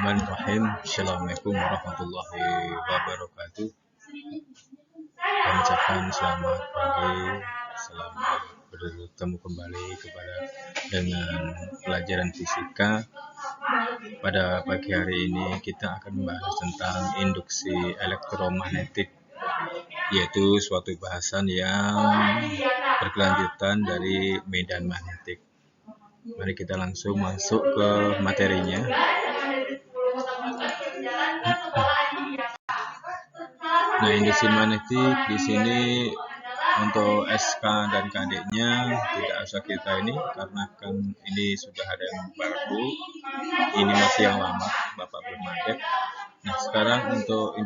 Bismillahirrahmanirrahim. Assalamualaikum warahmatullahi wabarakatuh. Kami ucapkan selamat pagi, selamat bertemu kembali dengan pelajaran fisika. Pada pagi hari ini kita akan membahas tentang induksi elektromagnetik, yaitu suatu bahasan yang berkelanjutan dari medan magnetik. Mari kita langsung masuk ke materinya. Nah, induksi magnetik di sini untuk SK dan KD-nya tidak usah kita ini karena kan ini sudah ada yang baru. Ini masih yang lama, Bapak belum ada. Nah, sekarang untuk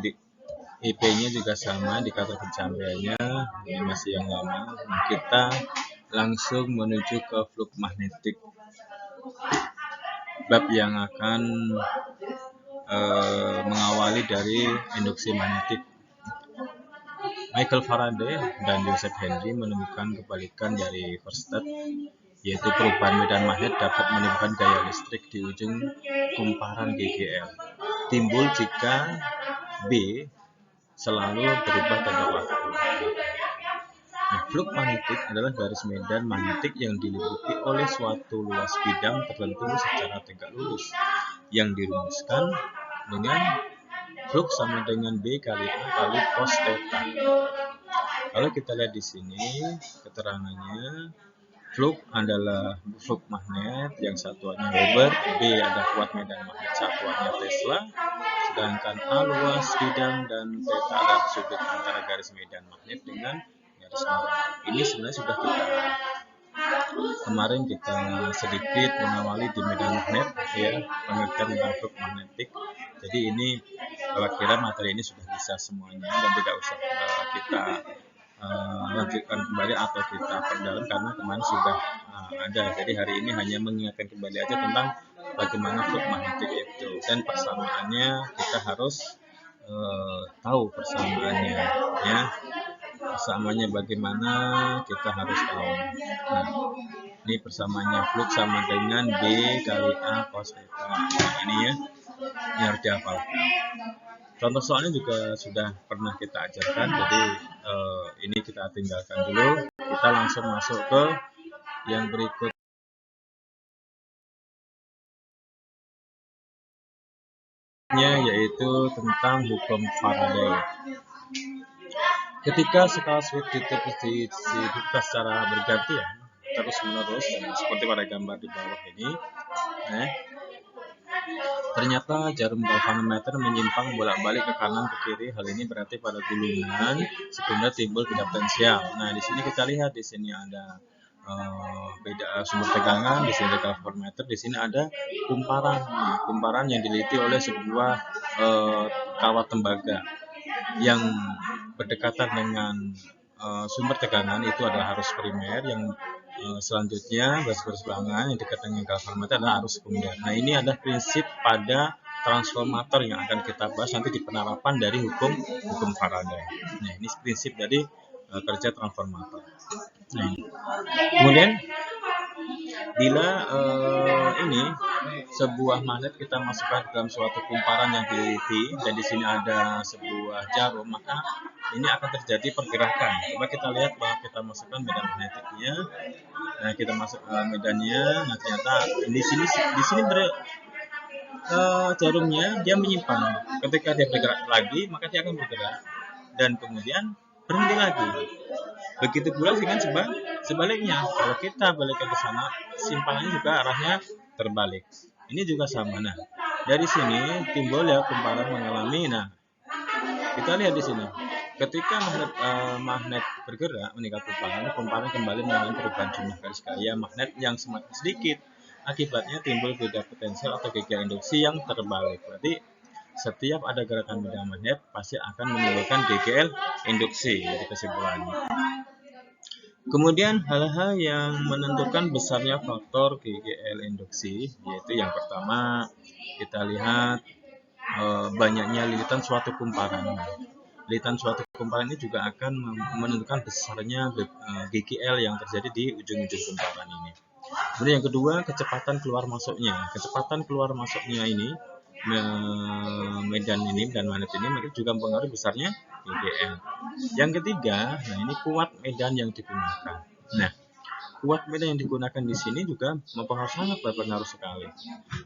IP-nya juga sama, indikator pencapaiannya ini masih yang lama. Nah, kita langsung menuju ke flux magnetik, bab yang akan mengawali dari induksi magnetik. Michael Faraday dan Joseph Henry menemukan kebalikan dari First, yaitu perubahan medan magnet dapat menimbulkan gaya listrik di ujung kumparan GGL. Timbul jika B selalu berubah pada waktu. Nah, flux magnetik adalah garis medan magnetik yang diliputi oleh suatu luas bidang tertentu secara tegak lurus, yang dirumuskan dengan flux sama dengan B kali A kali cos theta. Kalau kita lihat di sini keterangannya, flux adalah flux magnet yang satuannya Weber, B ada kuat medan magnet satuannya Tesla, sedangkan A luas bidang dan theta adalah sudut antara garis medan magnet dengan garis normal. Ini sebenarnya sudah kemarin kita sedikit mengawali di medan magnet, ya, pengertian tentang flux magnetik. Jadi ini kira-kira materi ini sudah bisa semuanya dan tidak usah kita lanjutkan kembali atau kita perdalam karena kemarin sudah ada. Jadi hari ini hanya mengingatkan kembali aja tentang bagaimana flux magnetik itu, dan persamaannya kita harus tahu persamaannya, ya. Persamaannya bagaimana kita harus tahu. Nah, ini persamaannya flux sama dengan B kali A cos theta. Nah, ini ya, ini harus dihafalkan. Contoh soalnya juga sudah pernah kita ajarkan, jadi ini kita tinggalkan dulu. Kita langsung masuk ke yang berikut, yaitu tentang hukum Faraday. Ketika skala Swift dibuka secara bergantian terus menerus, seperti pada gambar di bawah ini, ternyata jarum galvanometer menyimpang bolak-balik ke kanan ke kiri. Hal ini berarti pada gulungan sekunder timbul beda potensial. Nah, di sini kita lihat, di sini ada beda sumber tegangan, di sini ada galvanometer, di sini ada kumparan. Nah, kumparan yang diliti oleh sebuah kawat tembaga yang berdekatan dengan sumber tegangan itu adalah arus primer, yang selanjutnya berseberangan yang dekat dengan galvanometer adalah arus sekunder. Nah, ini adalah prinsip pada transformator yang akan kita bahas nanti di penerapan dari hukum Faraday. Nah, ini prinsip dari kerja transformator. Nah, kemudian bila ini sebuah magnet kita masukkan dalam suatu kumparan yang diliti dan di sini ada sebuah jarum, maka ini akan terjadi pergerakan. Coba kita lihat bahwa kita masukkan medan magnetiknya. Nah, kita masuk medannya. Nah, ternyata di sini jarumnya dia menyimpang. Ketika dia bergerak lagi, maka dia akan bergerak dan kemudian berhenti lagi. Begitu pula dengan sebaliknya. Kalau kita balikkan ke sana, simpangannya juga arahnya terbalik. Ini juga sama. Nah, dari sini timbul ya kumparan mengalami. Nah, kita lihat di sini. Ketika magnet bergerak meningkat kumparan kembali mengalami perubahan jumlah garis gaya magnet yang semakin sedikit. Akibatnya timbul beda potensial atau GGL induksi yang terbalik. Berarti setiap ada gerakan medan magnet pasti akan menimbulkan GGL induksi. Jadi kesimpulannya. Kemudian hal-hal yang menentukan besarnya faktor GGL induksi, yaitu yang pertama kita lihat banyaknya lilitan suatu kumparan. Lilitan suatu kumparan ini juga akan menentukan besarnya GGL yang terjadi di ujung-ujung kumparan ini. Kemudian yang kedua, kecepatan keluar masuknya. Kecepatan keluar masuknya ini medan ini dan magnet ini juga mempengaruhi besarnya GGL. Yang ketiga, nah ini kuat medan yang digunakan. Nah, kuat medan yang digunakan di sini juga sangat berpengaruh sekali.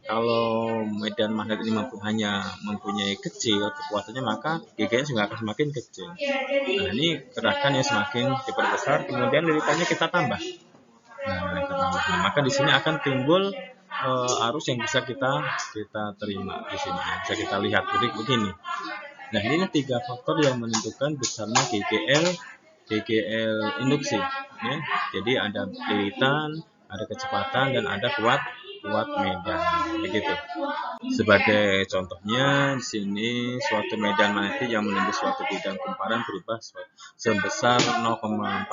Kalau medan magnet ini hanya mempunyai kecil kekuatannya, maka GGL juga akan semakin kecil. Nah, ini gerakan yang semakin diperbesar, kemudian lilitannya kita tambah. Nah, maka di sini akan timbul arus yang bisa kita terima di sini, bisa kita lihat begini. Nah, ini 3 faktor yang menentukan besarnya GGL induksi. Ya. Jadi ada lilitan, ada kecepatan, dan ada kuat medan. Begitu. Sebagai contohnya, di sini suatu medan magnetik yang menembus suatu bidang kumparan berubah sebesar 0,4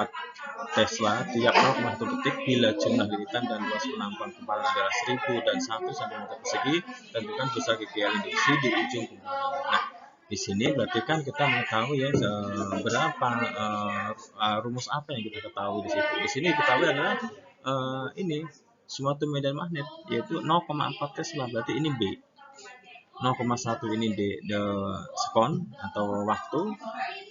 Tesla tiap 0,1 detik bila jumlah lilitan dan luas penampang kumparan adalah 1000 dan 1 cm persegi. Tentukan besar GGL induksi di ujung kumparan. Nah, di sini berarti kan kita mengetahui ya berapa rumus apa yang kita ketahui di situ. Di sini diketahui adalah ini suatu medan magnet yaitu 0,4 Tesla, berarti ini B. 0,1 ini D sekon atau waktu.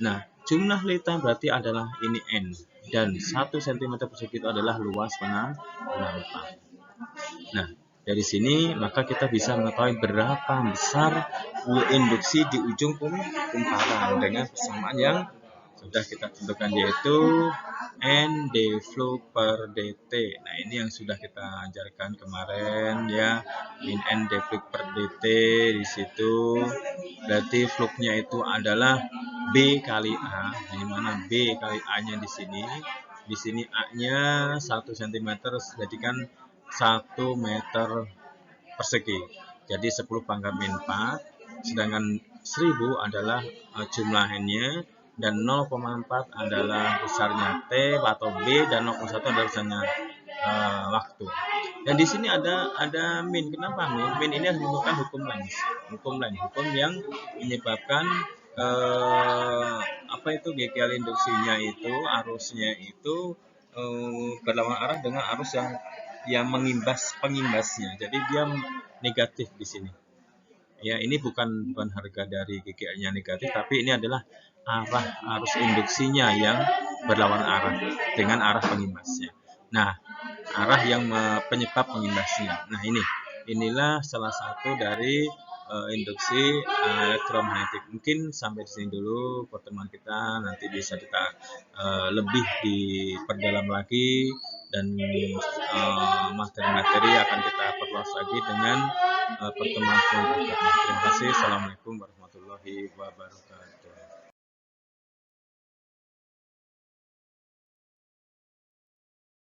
Nah, jumlah lilitan berarti adalah ini N, dan 1 cm persegi itu adalah luas penampang. Nah, dari sini maka kita bisa mengetahui berapa besar induksi di ujung kumparan dengan persamaan yang sudah kita tentukan, yaitu N d flow per dt. Nah, ini yang sudah kita ajarkan kemarin ya, N d flow per dt. Di situ berarti flow-nya itu adalah B kali A, di mana B kali A-nya di sini. Di sini A-nya 1 cm, jadikan 1 meter persegi. Jadi 10 pangkat min 4, sedangkan 1000 adalah jumlah N-nya, dan 0,4 adalah besarnya T atau B, dan 0,1 adalah besarnya waktu. Dan di sini ada min. Kenapa min? Min ini menunjukkan hukum Lenz. Hukum yang menyebabkan GGL induksinya itu, arusnya itu berlawanan arah dengan arus yang pengimbasnya. Jadi dia negatif di sini. Ya, ini bukan harga dari GGL-nya negatif, tapi ini adalah arus induksinya yang berlawanan arah dengan arah pengimbasnya. Nah, arah yang penyebab pengimbasnya. Nah, inilah salah satu dari induksi elektromagnetik. Mungkin sampai di sini dulu pertemuan kita, nanti bisa kita lebih diperdalam lagi, dan materi-materi akan kita perluas lagi dengan pertemuan berikutnya. Terima kasih. Assalamualaikum warahmatullahi wabarakatuh.